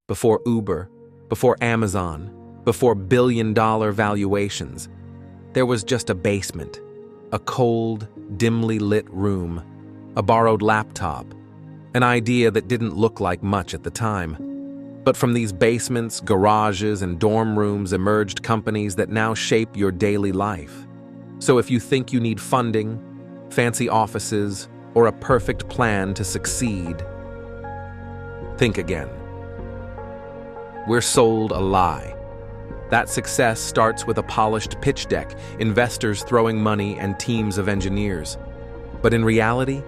before Uber, before Amazon, before billion-dollar valuations. There was just a basement, a cold, dimly lit room, a borrowed laptop, an idea that didn't look like much at the time. But from these basements, garages, and dorm rooms emerged companies that now shape your daily life. So if you think you need funding, fancy offices, or a perfect plan to succeed, think again. We're sold a lie. That success starts with a polished pitch deck, investors throwing money, and teams of engineers. But in reality,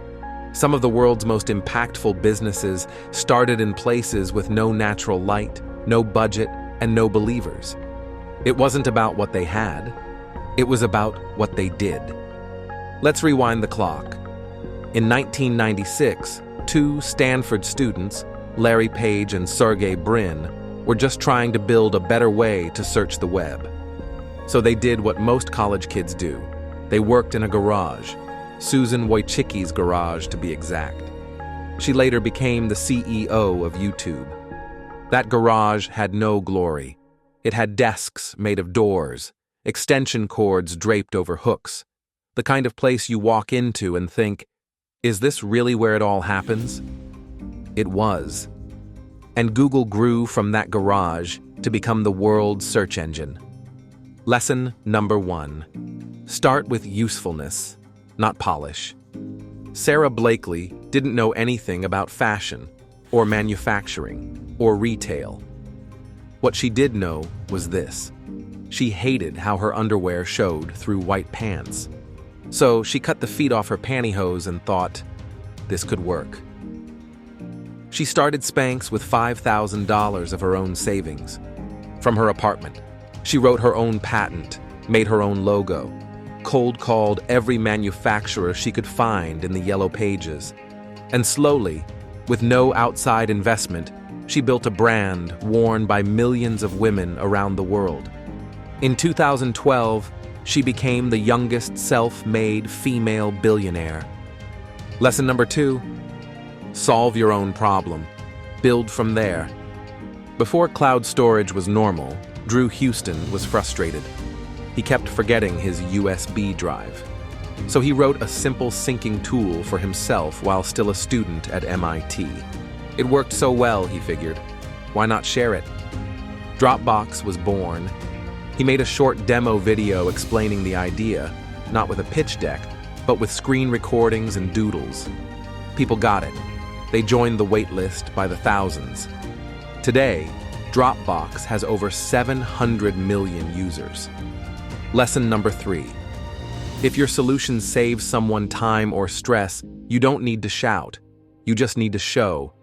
some of the world's most impactful businesses started in places with no natural light, no budget, and no believers. It wasn't about what they had. It was about what they did. Let's rewind the clock. In 1996, two Stanford students, Larry Page and Sergey Brin, were just trying to build a better way to search the web. So they did what most college kids do. They worked in a garage, Susan Wojcicki's garage to be exact. She later became the CEO of YouTube. That garage had no glory. It had desks made of doors, extension cords draped over hooks, the kind of place you walk into and think, is this really where it all happens? It was. And Google grew from that garage to become the world's search engine. Lesson number 1. Start with usefulness, not polish. Sarah Blakely didn't know anything about fashion, or manufacturing, or retail. What she did know was this. She hated how her underwear showed through white pants. So she cut the feet off her pantyhose and thought, this could work. She started Spanx with $5,000 of her own savings. From her apartment, she wrote her own patent, made her own logo, cold-called every manufacturer she could find in the yellow pages. And slowly, with no outside investment, she built a brand worn by millions of women around the world. In 2012, she became the youngest self-made female billionaire. Lesson number 2. Solve your own problem. Build from there. Before cloud storage was normal, Drew Houston was frustrated. He kept forgetting his USB drive. So he wrote a simple syncing tool for himself while still a student at MIT. It worked so well, he figured. Why not share it? Dropbox was born. He made a short demo video explaining the idea, not with a pitch deck, but with screen recordings and doodles. People got it. They joined the wait list by the thousands. Today, Dropbox has over 700 million users. Lesson number 3. If your solution saves someone time or stress, you don't need to shout. You just need to show.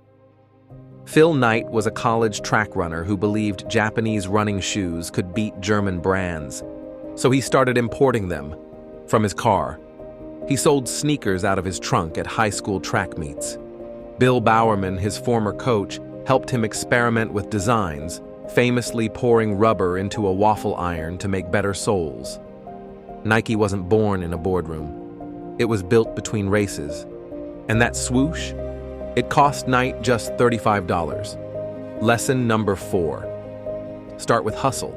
Phil Knight was a college track runner who believed Japanese running shoes could beat German brands. So he started importing them from his car. He sold sneakers out of his trunk at high school track meets. Bill Bowerman, his former coach, helped him experiment with designs, famously pouring rubber into a waffle iron to make better soles. Nike wasn't born in a boardroom. It was built between races. And that swoosh? It cost Knight just $35. Lesson number 4. Start with hustle.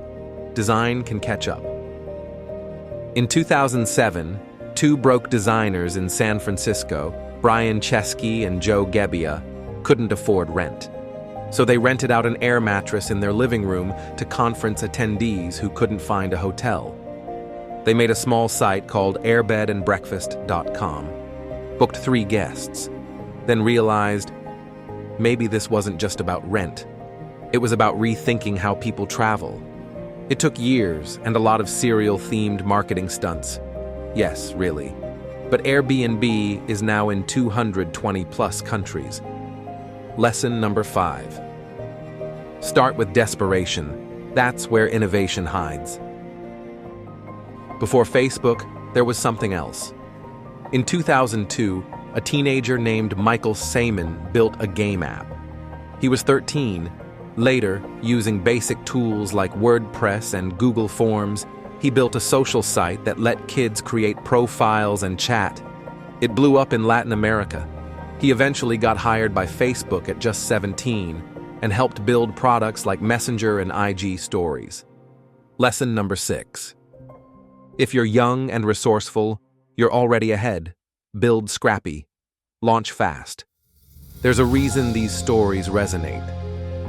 Design can catch up. In 2007, two broke designers in San Francisco, Brian Chesky and Joe Gebbia, couldn't afford rent. So they rented out an air mattress in their living room to conference attendees who couldn't find a hotel. They made a small site called airbedandbreakfast.com, booked 3 guests, then realized maybe this wasn't just about rent. It was about rethinking how people travel. It took years and a lot of serial-themed marketing stunts. Yes, really. But Airbnb is now in 220-plus countries. Lesson number 5. Start with desperation. That's where innovation hides. Before Facebook, there was something else. In 2002, a teenager named Michael Saymon built a game app. He was 13. Later, using basic tools like WordPress and Google Forms, he built a social site that let kids create profiles and chat. It blew up in Latin America. He eventually got hired by Facebook at just 17, and helped build products like Messenger and IG Stories. Lesson number 6. If you're young and resourceful, you're already ahead. Build scrappy. Launch fast. There's a reason these stories resonate.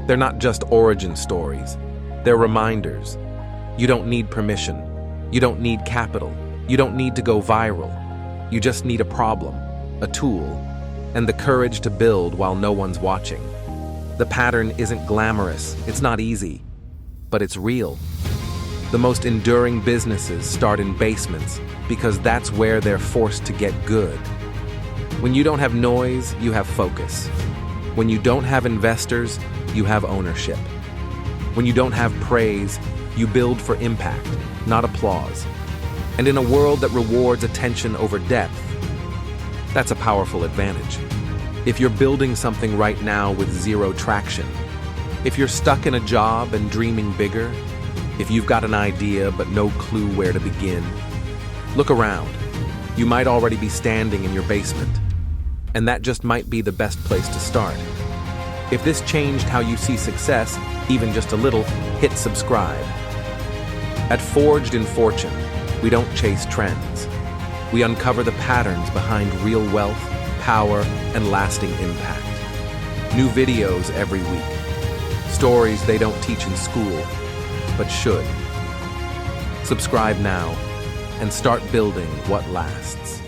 They're not just origin stories. They're reminders. You don't need permission. You don't need capital. You don't need to go viral. You just need a problem, a tool, and the courage to build while no one's watching. The pattern isn't glamorous, it's not easy, but it's real. The most enduring businesses start in basements because that's where they're forced to get good. When you don't have noise, you have focus. When you don't have investors, you have ownership. When you don't have praise, you build for impact, not applause. And in a world that rewards attention over depth, that's a powerful advantage. If you're building something right now with zero traction, if you're stuck in a job and dreaming bigger, if you've got an idea but no clue where to begin, look around. You might already be standing in your basement, and that just might be the best place to start. If this changed how you see success, even just a little, hit subscribe. At Forged in Fortune, we don't chase trends. We uncover the patterns behind real wealth, power, and lasting impact. New videos every week. Stories they don't teach in school, but should. Subscribe now and start building what lasts.